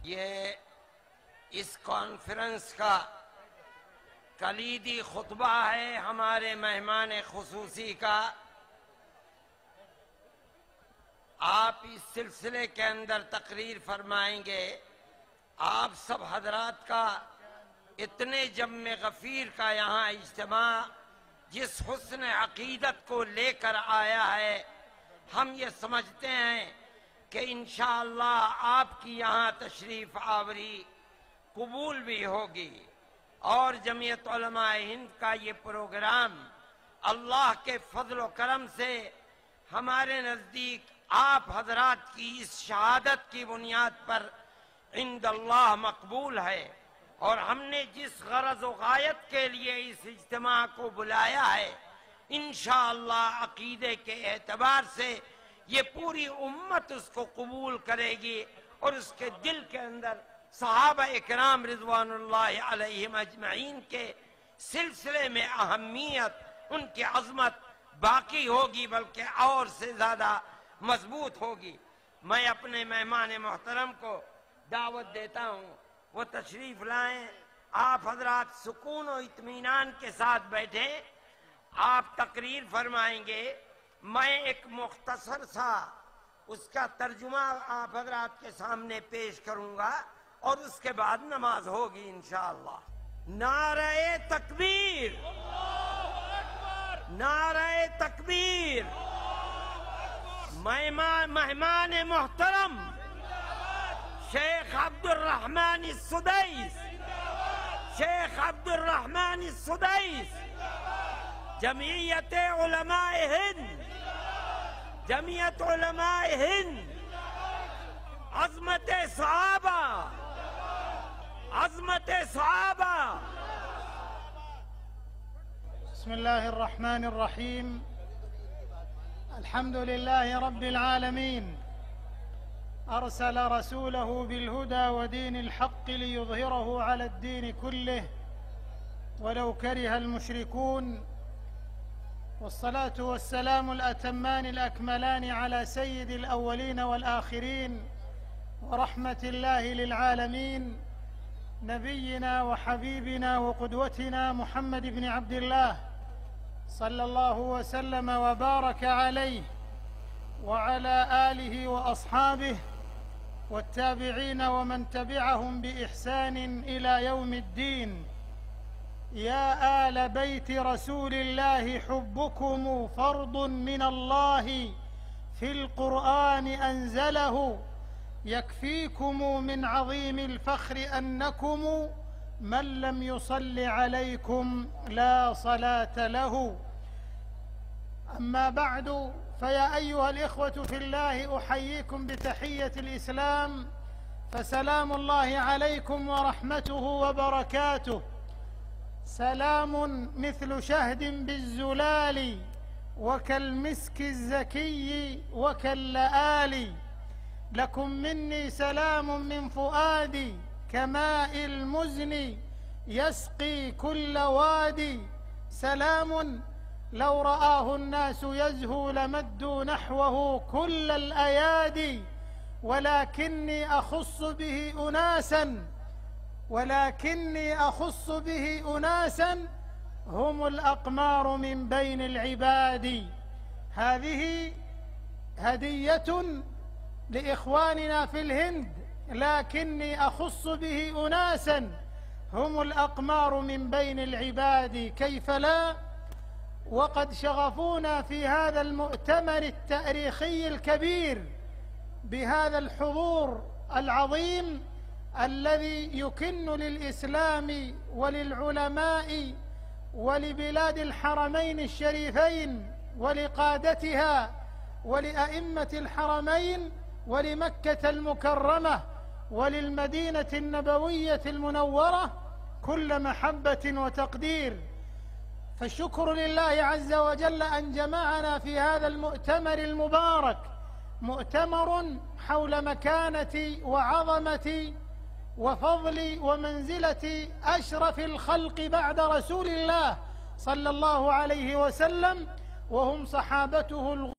ये इस कॉन्फ्रेंस का कलीदी खुतबा है हमारे मेहमान खुसूसी का। आप इस सिलसिले के अंदर तकरीर फरमाएंगे। आप सब हजरात का इतने जम्मे गफीर का यहाँ इज्तिमा जिस हुस्न अकीदत को लेकर आया है, हम ये समझते हैं कि इंशाअल्लाह आपकी यहाँ तशरीफ आवरी कबूल भी होगी और जमीयत उलमा हिंद का ये प्रोग्राम अल्लाह के फजल व करम से हमारे नजदीक आप हजरात की इस शहादत की बुनियाद पर इंदल्लाह मकबूल है। और हमने जिस गरज व गायत के लिए इस इज्तिमा को बुलाया है, इंशाअल्लाह अकीदे के एतबार से ये पूरी उम्मत उसको कबूल करेगी और उसके दिल के अंदर सहाबा इकराम रिज़वानुल्लाहि अलैहिम अजमईन के सिलसिले में अहमियत, उनकी अजमत बाकी होगी, बल्कि और से ज्यादा मजबूत होगी। मैं अपने मेहमान मोहतरम को दावत देता हूँ, वो तशरीफ लाएं। आप हजरात सुकून और इत्मीनान के साथ बैठे, आप तकरीर फरमाएंगे। मैं एक मुख्तसर सा उसका तर्जुमा आप हजरात के सामने पेश करूंगा और उसके बाद नमाज होगी इंशाअल्लाह। नारे तकबीर, नारे तकबीर। मेहमान मोहतरम शेख अब्दुल रहमान सुदैस, शेख अब्दुल रहमान सुदैस, जमीयत उलमाए हिंद, जमीयत उलमाए हिंद, अज़मत सहाबा, अज़मत सहाबा। बिस्मिल्लाहिर रहमानिर रहीम। अल्हम्दुलिल्लाहि रब्बिल आलमीन। अरसल रसूलहु बिलहुदा व दीनिल हक़्क़ लियुज़हिरहु अला द्दीनि कुल्लिहि वलौ करिहल मुश्रिकून। والصلاة والسلام الأتمان الأكملان على سيد الأولين والآخرين ورحمة الله للعالمين، نبينا وحبيبنا وقدوتنا محمد بن عبد الله صلى الله وسلم وبارك عليه وعلى آله وأصحابه والتابعين ومن تبعهم بإحسان إلى يوم الدين. يا آل بيت رسول الله حبكم فرض من الله في القرآن أنزله، يكفيكم من عظيم الفخر أنكم من لم يصل عليكم لا صلاة له. أما بعد، فيا أيها الإخوة في الله، أحييكم بتحية الإسلام، فسلام الله عليكم ورحمته وبركاته. سلام مثل شهد بالزلال وكالمسك الزكي وكاللآلي، لكم مني سلام من فؤادي كماء المزن يسقي كل وادي. سلام لو رآه الناس يزهو لمدوا نحوه كل الأيادي، ولكني أخص به أناسا، ولكني أخص به أناسا هم الأقمار من بين العباد. هذه هدية لإخواننا في الهند، لكني أخص به أناسا هم الأقمار من بين العباد. كيف لا؟ وقد شغفونا في هذا المؤتمر التاريخي الكبير بهذا الحضور العظيم الذي يكن للإسلام وللعلماء ولبلاد الحرمين الشريفين ولقادتها ولأئمة الحرمين ولمكة المكرمة وللمدينة النبوية المنورة كل محبة وتقدير. فالشكر لله عز وجل أن جمعنا في هذا المؤتمر المبارك، مؤتمر حول مكانة وعظمة وفضل ومنزلة أشرف الخلق بعد رسول الله صلى الله عليه وسلم، وهم صحابته